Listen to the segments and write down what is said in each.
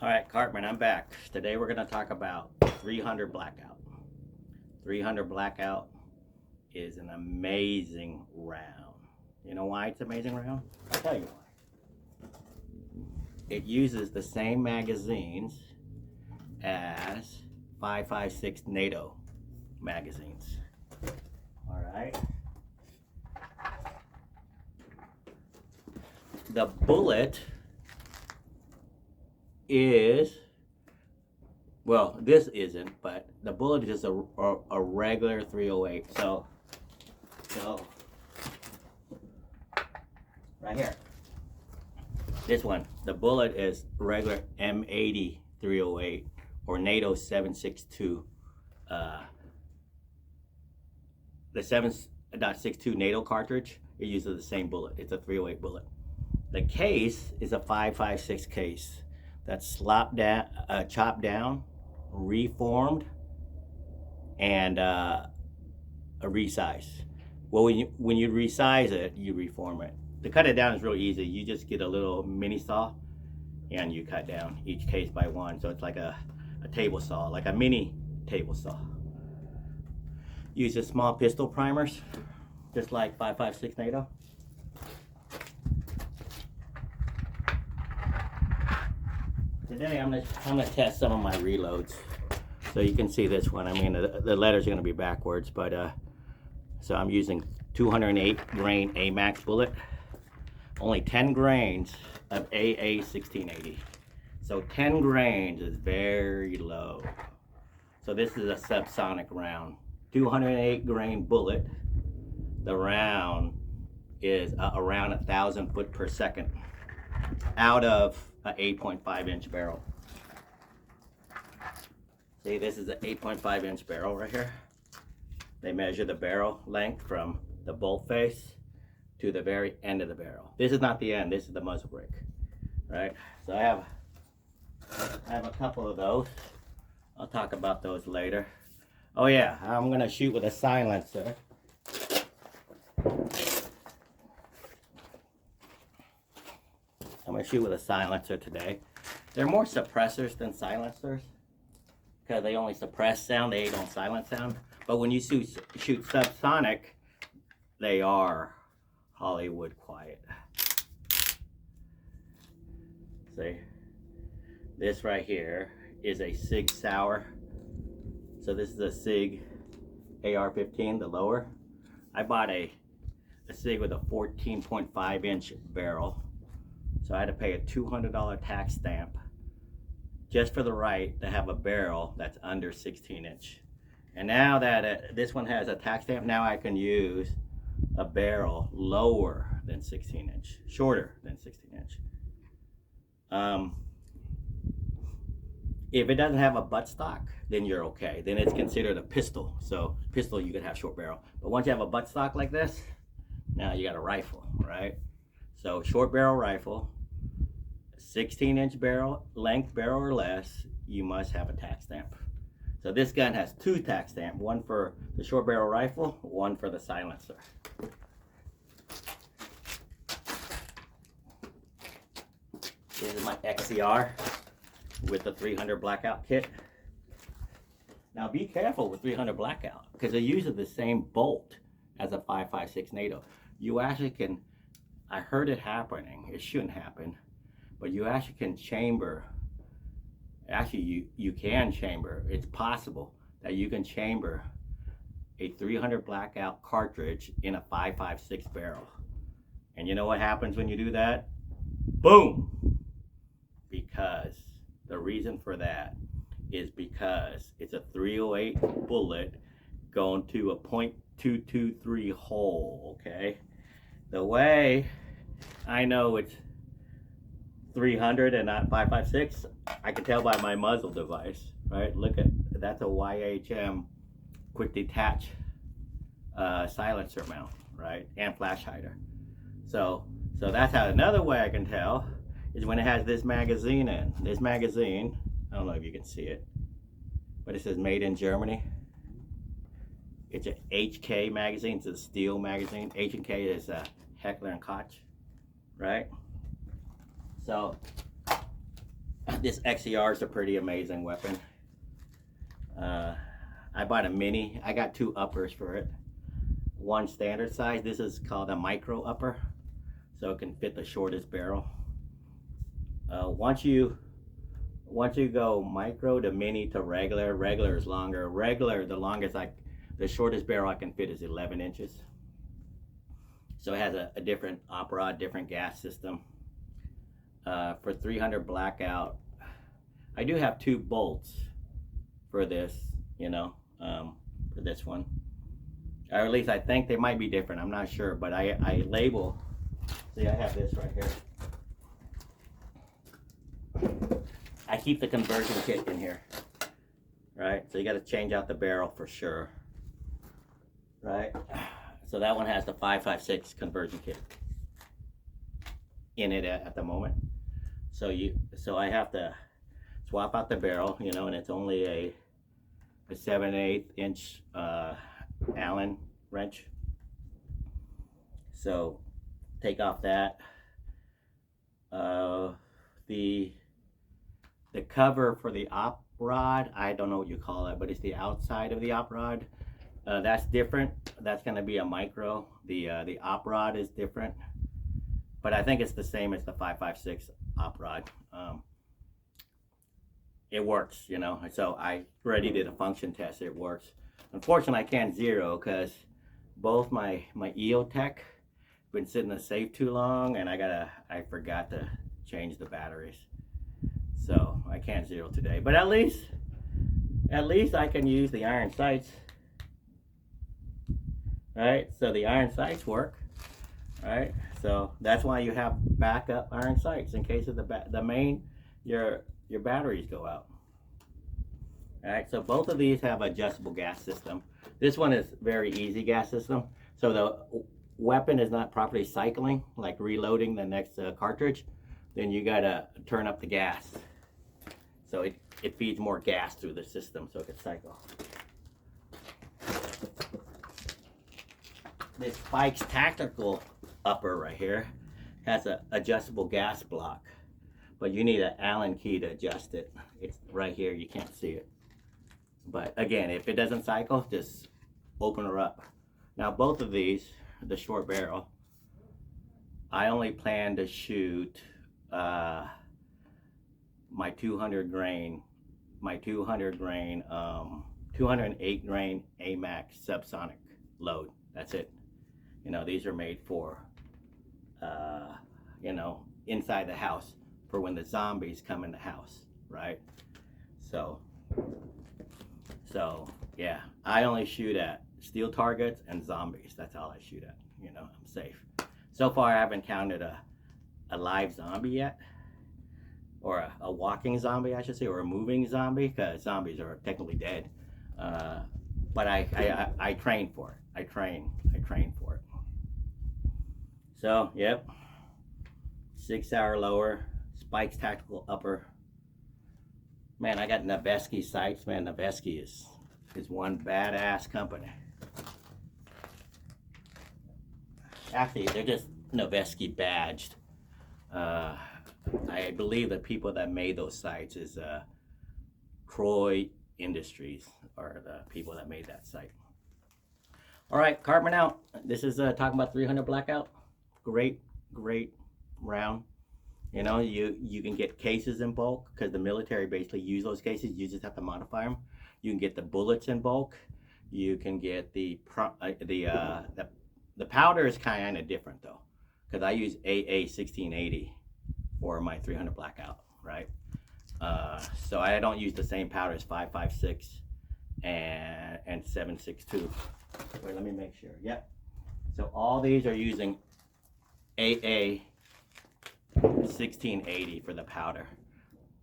All right, Cartman, I'm back. Today we're going to talk about 300 Blackout. 300 Blackout is an amazing round. You know why it's an amazing round? I'll tell you why. It uses the same magazines as 5.56 NATO magazines. All right. The bullet is, well, this isn't, but the bullet is a regular 308. So right here, this one, the bullet is regular M80 308 or NATO 7.62. The 7.62 NATO cartridge, it uses the same bullet. It's a 308 bullet. The case is a 5.56 case that's chopped down, reformed, and resized. Well, when you resize it, you reform it. To cut it down is real easy. You just get a little mini saw and you cut down each case by one. So it's like a table saw, like a mini table saw. Use the small pistol primers, just like 5.56 NATO. Today I'm gonna test some of my reloads, so you can see this one. I mean, the letters are gonna be backwards, but so I'm using 208 grain AMAX bullet, only 10 grains of AA 1680. So 10 grains is very low. So this is a subsonic round. 208 grain bullet. The round is around 1,000 foot per second out of an 8.5 inch barrel. See, this is an 8.5 inch barrel right here. They measure the barrel length from the bolt face to the very end of the barrel. This is not the end, this is the muzzle brake, right? So I have a couple of those. I'll talk about those later. Oh yeah, I'm gonna shoot with a silencer. I'm gonna shoot with a silencer today. They're more suppressors than silencers because they only suppress sound, they don't silence sound. But when you shoot subsonic, they are Hollywood quiet. See, this right here is a SIG Sauer. So this is a SIG AR-15, the lower. I bought a SIG with a 14.5 inch barrel. So I had to pay a $200 tax stamp just for the right to have a barrel that's under 16 inch. And now that this one has a tax stamp, now I can use a barrel lower than 16 inch, shorter than 16 inch. If it doesn't have a buttstock, then you're okay. Then it's considered a pistol. So pistol, you could have short barrel. But once you have a buttstock like this, now you got a rifle, right? So short barrel rifle, 16 inch barrel, length barrel or less, you must have a tax stamp. So this gun has two tax stamps, one for the short barrel rifle, one for the silencer. This is my XCR with the 300 Blackout kit. Now be careful with 300 Blackout because it uses the same bolt as a 5.56 NATO. You actually can, I heard it happening, it shouldn't happen, but you actually can chamber, actually you can chamber, it's possible that you can chamber a 300 Blackout cartridge in a 5.56 barrel. And you know what happens when you do that? Boom! Because the reason for that is because it's a 308 bullet going to a .223 hole, okay? The way I know it's 300 and not 5.56, I can tell by my muzzle device, right? Look at, that's a YHM quick detach silencer mount, right? And flash hider. So that's how, another way I can tell is when it has this magazine in. This magazine, I don't know if you can see it, but it says made in Germany. It's an HK magazine, it's a steel magazine. H&K is Heckler and Koch, right? So This XCR is a pretty amazing weapon. I bought a mini. I got 2 uppers for it. One standard size. This is called a micro upper, so it can fit the shortest barrel. Once you go micro to mini to regular, regular is longer. Regular, the shortest barrel I can fit is 11 inches. So it has a different op rod, different gas system. For 300 Blackout, I do have 2 bolts for this, for this one. Or at least I think they might be different. I'm not sure, but I label. See, I have this right here. I keep the conversion kit in here, right? So you got to change out the barrel for sure, right? So that one has the 5.56 conversion kit in it at the moment. So I have to swap out the barrel, and it's only a 7/8 inch Allen wrench. So take off that. The cover for the op rod, I don't know what you call it, but it's the outside of the op rod. That's different. That's going to be a micro. The op rod is different, but I think it's the same as the 5.56 op rod. It works, so I already did a function test. It works. Unfortunately, I can't zero because both my EOTech been sitting in the safe too long, and I forgot to change the batteries, so I can't zero today. But at least I can use the iron sights, right? So the iron sights work, right? So that's why you have backup iron sights in case of your batteries go out. All right, so both of these have adjustable gas system. This one is very easy gas system. So the weapon is not properly cycling, like reloading the next cartridge, then you gotta turn up the gas. So it feeds more gas through the system so it can cycle. This Spike's tactical upper right here has an adjustable gas block, but you need an Allen key to adjust it. It's right here, you can't see it. But again, if it doesn't cycle, just open her up. Now both of these, the short barrel, I only plan to shoot my 208 grain AMAX subsonic load. That's it. These are made for inside the house for when the zombies come in the house, right? So yeah, I only shoot at steel targets and zombies. That's all I shoot at. I'm safe. So far, I haven't counted a live zombie yet, or a walking zombie, I should say, or a moving zombie, because zombies are technically dead. But I train for it. I train for it. So, yep. 6-hour lower, Spike's tactical upper. Man, I got Noveske sights. Man, Noveske is one badass company. Actually, they're just Noveske badged. I believe the people that made those sights is Croy Industries, or the people that made that sight. All right, Cartman out. This is talking about 300 Blackout. Great round. You can get cases in bulk because the military basically use those cases. You just have to modify them. You can get the bullets in bulk. You can get the powder is kind of different though, because I use AA 1680 for my 300 Blackout, right? So I don't use the same powder as 5.56 and 7.62. Wait, let me make sure. Yep. So all these are using AA 1680 for the powder.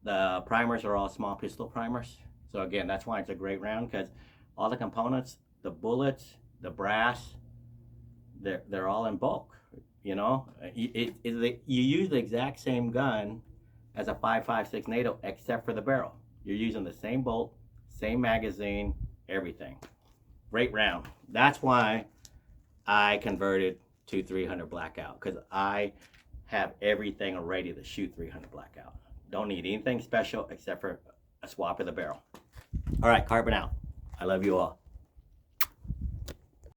The primers are all small pistol primers. So again, that's why it's a great round, because all the components, the bullets, the brass, they're all in bulk. You use the exact same gun as a 5.56 NATO, except for the barrel. You're using the same bolt, same magazine, everything. Great round. That's why I converted to 300 Blackout, because I have everything ready to shoot 300 Blackout. Don't need anything special except for a swap of the barrel. All right, carbon out. I love you all.